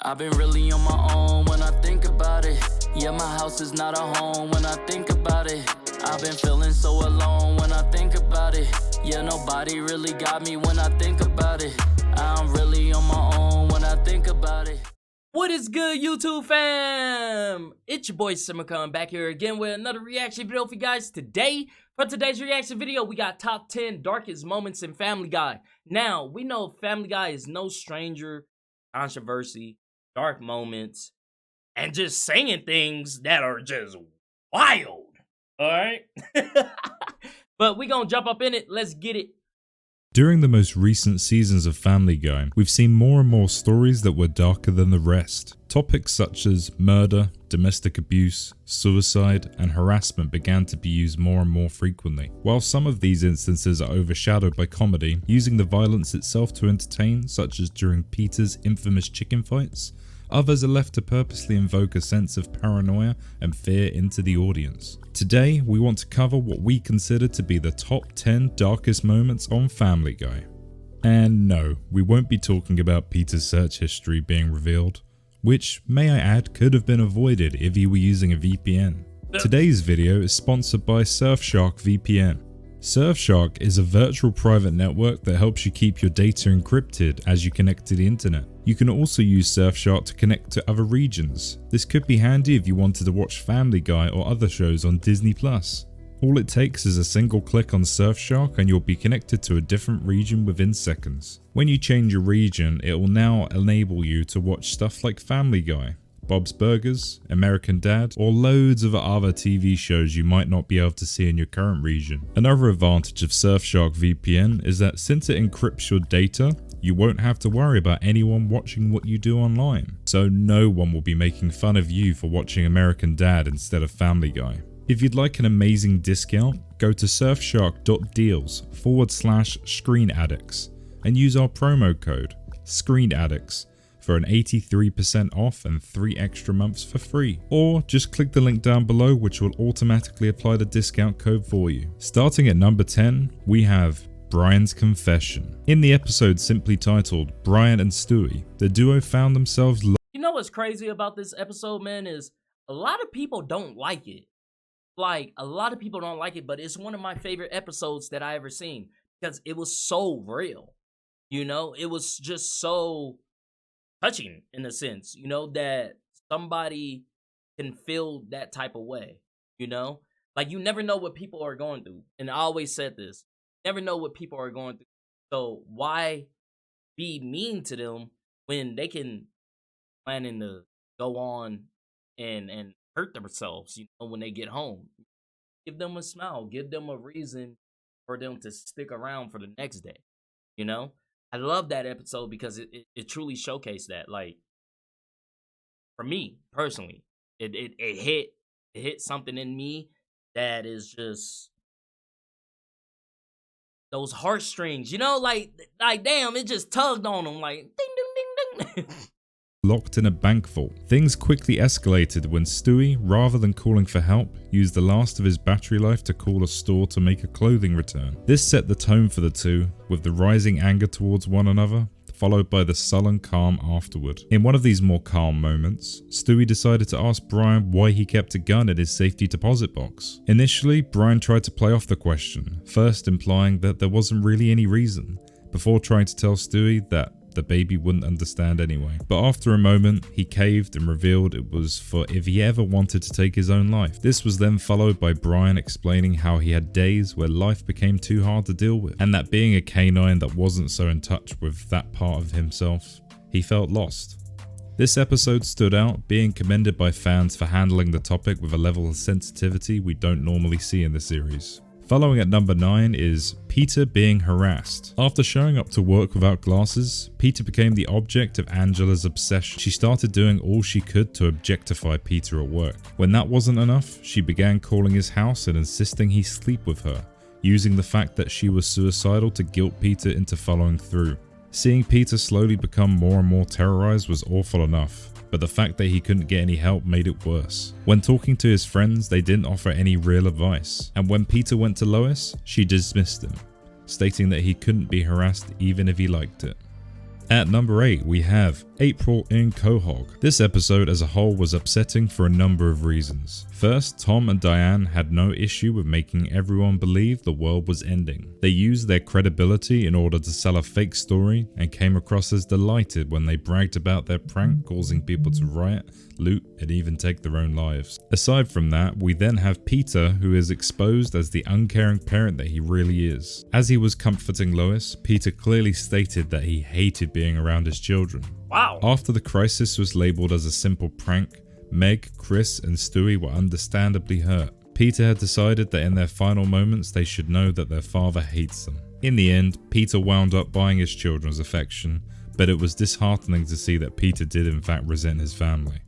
I've been really on my own when I think about it. Yeah, my house is not a home when I think about it. I've been feeling so alone when I think about it. Yeah, nobody really got me when I think about it. I'm really on my own when I think about it. What is good, YouTube fam? It's your boy Simba coming back here again with another reaction video for you guys today. For today's reaction video, we got top 10 darkest moments in Family Guy. Now, we know Family Guy is no stranger, controversy, dark moments, and just saying things that are just wild. Alright? But we gonna jump up in it. Let's get it. During the most recent seasons of Family Guy, we've seen more and more stories that were darker than the rest. Topics such as murder, domestic abuse, suicide, and harassment began to be used more and more frequently. While some of these instances are overshadowed by comedy, using the violence itself to entertain, such as during Peter's infamous chicken fights, others are left to purposely invoke a sense of paranoia and fear into the audience. Today, we want to cover what we consider to be the top 10 darkest moments on Family Guy. And no, we won't be talking about Peter's search history being revealed, which, may I add, could have been avoided if you were using a VPN. Today's video is sponsored by Surfshark VPN. Surfshark is a virtual private network that helps you keep your data encrypted as you connect to the internet. You can also use Surfshark to connect to other regions. This could be handy if you wanted to watch Family Guy or other shows on Disney+. All it takes is a single click on Surfshark and you'll be connected to a different region within seconds. When you change your region, it will now enable you to watch stuff like Family Guy, Bob's Burgers, American Dad, or loads of other TV shows you might not be able to see in your current region. Another advantage of Surfshark VPN is that since it encrypts your data, you won't have to worry about anyone watching what you do online. So no one will be making fun of you for watching American Dad instead of Family Guy. If you'd like an amazing discount, go to surfshark.deals/screenaddicts and use our promo code SCREENADDICTS for an 83% off and 3 extra months for free. Or just click the link down below which will automatically apply the discount code for you. Starting at number 10, we have Brian's Confession. In the episode simply titled Brian and Stewie, the duo found themselves You know what's crazy about this episode, man, is a lot of people don't like it. Like, a lot of people don't like it, but it's one of my favorite episodes that I ever seen because it was so real. You know, it was just so touching in a sense, you know, that somebody can feel that type of way, you know? Like, you never know what people are going through. And I always said this, never know what people are going through. So why be mean to them when they can planning to go on and hurt themselves, you know, when they get home? Give them a smile, give them a reason for them to stick around for the next day, you know? I love that episode because it truly showcased that. Like, for me personally, it hit something in me that is just those heartstrings, you know, like damn, it just tugged on them like ding ding ding ding. locked in a bank vault. Things quickly escalated when Stewie, rather than calling for help, used the last of his battery life to call a store to make a clothing return. This set the tone for the two, with the rising anger towards one another, followed by the sullen calm afterward. In one of these more calm moments, Stewie decided to ask Brian why he kept a gun in his safety deposit box. Initially, Brian tried to play off the question, first implying that there wasn't really any reason, before trying to tell Stewie that the baby wouldn't understand anyway. But after a moment, he caved and revealed it was for if he ever wanted to take his own life. This was then followed by Brian explaining how he had days where life became too hard to deal with, and that being a canine that wasn't so in touch with that part of himself, he felt lost. This episode stood out, being commended by fans for handling the topic with a level of sensitivity we don't normally see in the series. Following at number 9 is Peter being harassed. After showing up to work without glasses, Peter became the object of Angela's obsession. She started doing all she could to objectify Peter at work. When that wasn't enough, she began calling his house and insisting he sleep with her, using the fact that she was suicidal to guilt Peter into following through. Seeing Peter slowly become more and more terrorized was awful enough, but the fact that he couldn't get any help made it worse. When talking to his friends, they didn't offer any real advice, and when Peter went to Lois, she dismissed him, stating that he couldn't be harassed even if he liked it. At number 8, we have April in Quahog. This episode as a whole was upsetting for a number of reasons. First, Tom and Diane had no issue with making everyone believe the world was ending. They used their credibility in order to sell a fake story and came across as delighted when they bragged about their prank causing people to riot, loot, and even take their own lives. Aside from that, we then have Peter, who is exposed as the uncaring parent that he really is. As he was comforting Lois, Peter clearly stated that he hated being around his children. Wow. After the crisis was labelled as a simple prank, Meg, Chris, and Stewie were understandably hurt. Peter had decided that in their final moments they should know that their father hates them. In the end, Peter wound up buying his children's affection, but it was disheartening to see that Peter did in fact resent his family.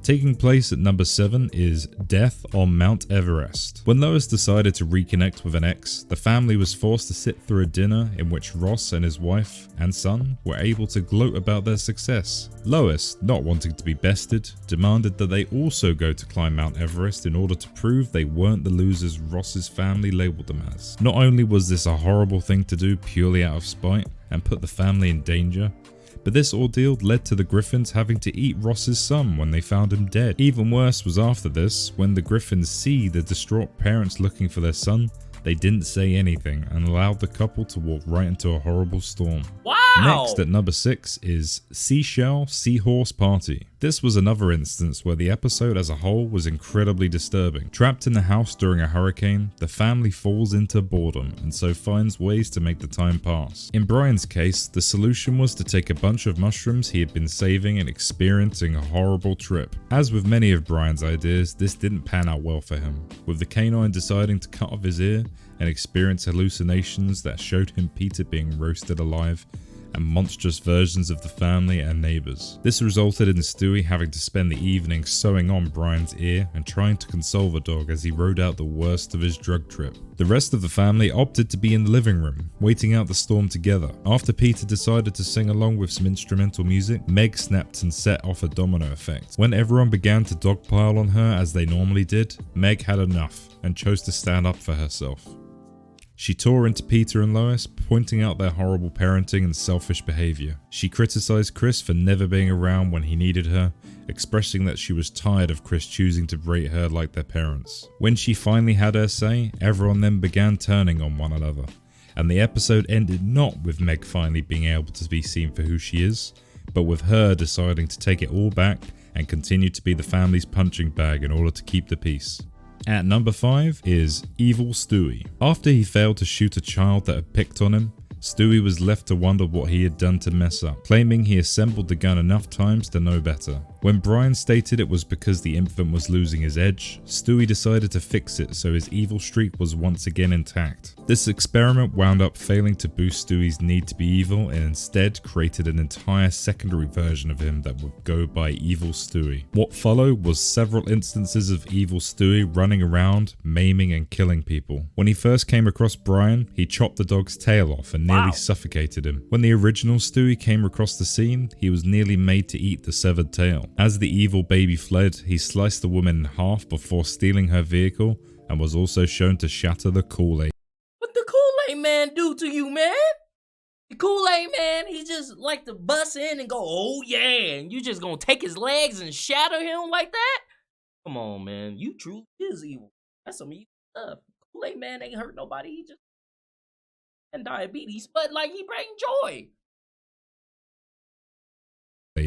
Taking place at number 7 is Death on Mount Everest. When Lois decided to reconnect with an ex, the family was forced to sit through a dinner in which Ross and his wife and son were able to gloat about their success. Lois, not wanting to be bested, demanded that they also go to climb Mount Everest in order to prove they weren't the losers Ross's family labelled them as. Not only was this a horrible thing to do purely out of spite and put the family in danger, but this ordeal led to the Griffins having to eat Ross's son when they found him dead. Even worse was after this, when the Griffins see the distraught parents looking for their son, they didn't say anything and allowed the couple to walk right into a horrible storm. Wow! Next at number 6 is Seashell Seahorse Party. This was another instance where the episode as a whole was incredibly disturbing. Trapped in the house during a hurricane, the family falls into boredom and so finds ways to make the time pass. In Brian's case, the solution was to take a bunch of mushrooms he had been saving and experiencing a horrible trip. As with many of Brian's ideas, this didn't pan out well for him, with the canine deciding to cut off his ear and experience hallucinations that showed him Peter being roasted alive and monstrous versions of the family and neighbours. This resulted in Stewie having to spend the evening sewing on Brian's ear and trying to console the dog as he rode out the worst of his drug trip. The rest of the family opted to be in the living room, waiting out the storm together. After Peter decided to sing along with some instrumental music, Meg snapped and set off a domino effect. When everyone began to dogpile on her as they normally did, Meg had enough and chose to stand up for herself. She tore into Peter and Lois, pointing out their horrible parenting and selfish behaviour. She criticised Chris for never being around when he needed her, expressing that she was tired of Chris choosing to rate her like their parents. When she finally had her say, everyone then began turning on one another, and the episode ended not with Meg finally being able to be seen for who she is, but with her deciding to take it all back and continue to be the family's punching bag in order to keep the peace. At number 5 is Evil Stewie. After he failed to shoot a child that had picked on him, Stewie was left to wonder what he had done to mess up, claiming he assembled the gun enough times to know better. When Brian stated it was because the infant was losing his edge, Stewie decided to fix it so his evil streak was once again intact. This experiment wound up failing to boost Stewie's need to be evil and instead created an entire secondary version of him that would go by Evil Stewie. What followed was several instances of Evil Stewie running around, maiming and killing people. When he first came across Brian, he chopped the dog's tail off and nearly suffocated him. When the original Stewie came across the scene, he was nearly made to eat the severed tail. As the evil baby fled, he sliced the woman in half before stealing her vehicle and was also shown to shatter the Kool-Aid. What the Kool-Aid man do to you, man? The Kool-Aid man, he just like to bust in and go, oh yeah, and you just gonna take his legs and shatter him like that? Come on, man, you truly is evil. That's some evil stuff. Kool-Aid man ain't hurt nobody, he just and diabetes, but like he bring joy.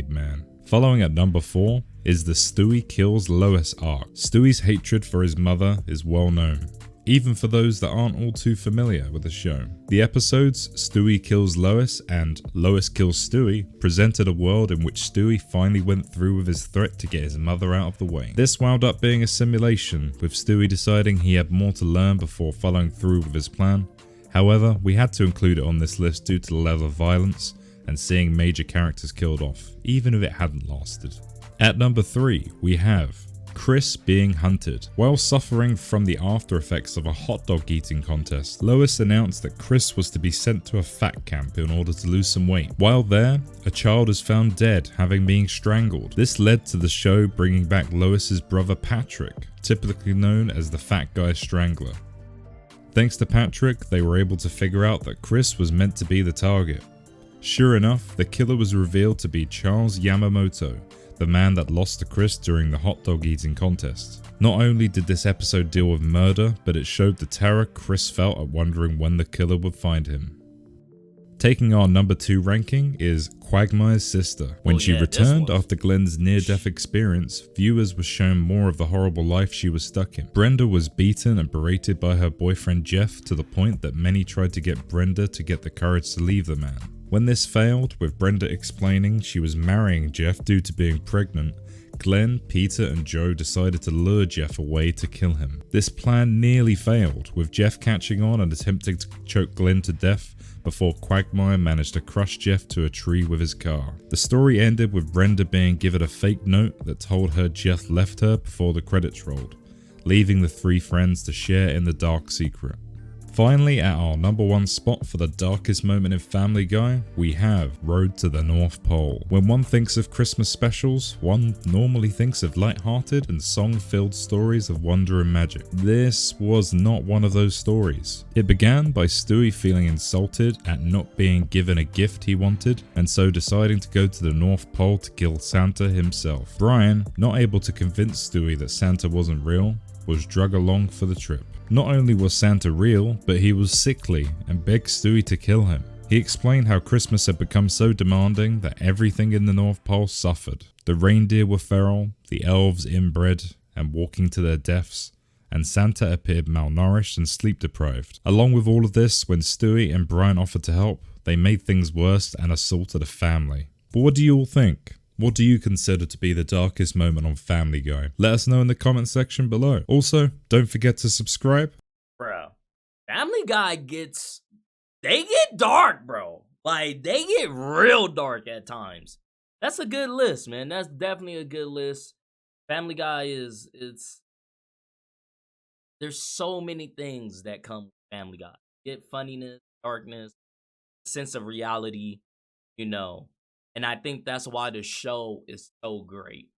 Man. Following at number 4 is the Stewie kills Lois arc. Stewie's hatred for his mother is well known, even for those that aren't all too familiar with the show. The episodes Stewie kills Lois and Lois kills Stewie presented a world in which Stewie finally went through with his threat to get his mother out of the way. This wound up being a simulation, with Stewie deciding he had more to learn before following through with his plan. However, we had to include it on this list due to the level of violence and seeing major characters killed off, even if it hadn't lasted. At number 3, we have Chris being hunted. While suffering from the after effects of a hot dog eating contest, Lois announced that Chris was to be sent to a fat camp in order to lose some weight. While there, a child is found dead, having been strangled. This led to the show bringing back Lois's brother Patrick, typically known as the Fat Guy Strangler. Thanks to Patrick, they were able to figure out that Chris was meant to be the target. Sure enough, the killer was revealed to be Charles Yamamoto, the man that lost to Chris during the hot dog eating contest. Not only did this episode deal with murder, but it showed the terror Chris felt at wondering when the killer would find him. Taking our number 2 ranking is Quagmire's sister. When she returned after Glenn's near-death experience, viewers were shown more of the horrible life she was stuck in. Brenda was beaten and berated by her boyfriend Jeff to the point that many tried to get Brenda to get the courage to leave the man. When this failed, with Brenda explaining she was marrying Jeff due to being pregnant, Glenn, Peter and Joe decided to lure Jeff away to kill him. This plan nearly failed, with Jeff catching on and attempting to choke Glenn to death before Quagmire managed to crush Jeff to a tree with his car. The story ended with Brenda being given a fake note that told her Jeff left her before the credits rolled, leaving the 3 friends to share in the dark secret. Finally, at our number 1 spot for the darkest moment in Family Guy, we have Road to the North Pole. When one thinks of Christmas specials, one normally thinks of light-hearted and song-filled stories of wonder and magic. This was not one of those stories. It began by Stewie feeling insulted at not being given a gift he wanted, and so deciding to go to the North Pole to kill Santa himself. Brian, not able to convince Stewie that Santa wasn't real, was dragged along for the trip. Not only was Santa real, but he was sickly and begged Stewie to kill him. He explained how Christmas had become so demanding that everything in the North Pole suffered. The reindeer were feral, the elves inbred and walking to their deaths, and Santa appeared malnourished and sleep deprived. Along with all of this, when Stewie and Brian offered to help, they made things worse and assaulted a family. But what do you all think? What do you consider to be the darkest moment on Family Guy? Let us know in the comment section below. Also, don't forget to subscribe. Bro, Family Guy they get dark, bro. Like, they get real dark at times. That's a good list, man. That's definitely a good list. Family Guy there's so many things that come with Family Guy. Get funniness, darkness, sense of reality, you know. And I think that's why the show is so great.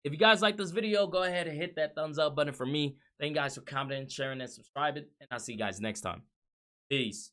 If you guys like this video, go ahead and hit that thumbs up button for me. Thank you guys for commenting, sharing, and subscribing. And I'll see you guys next time. Peace.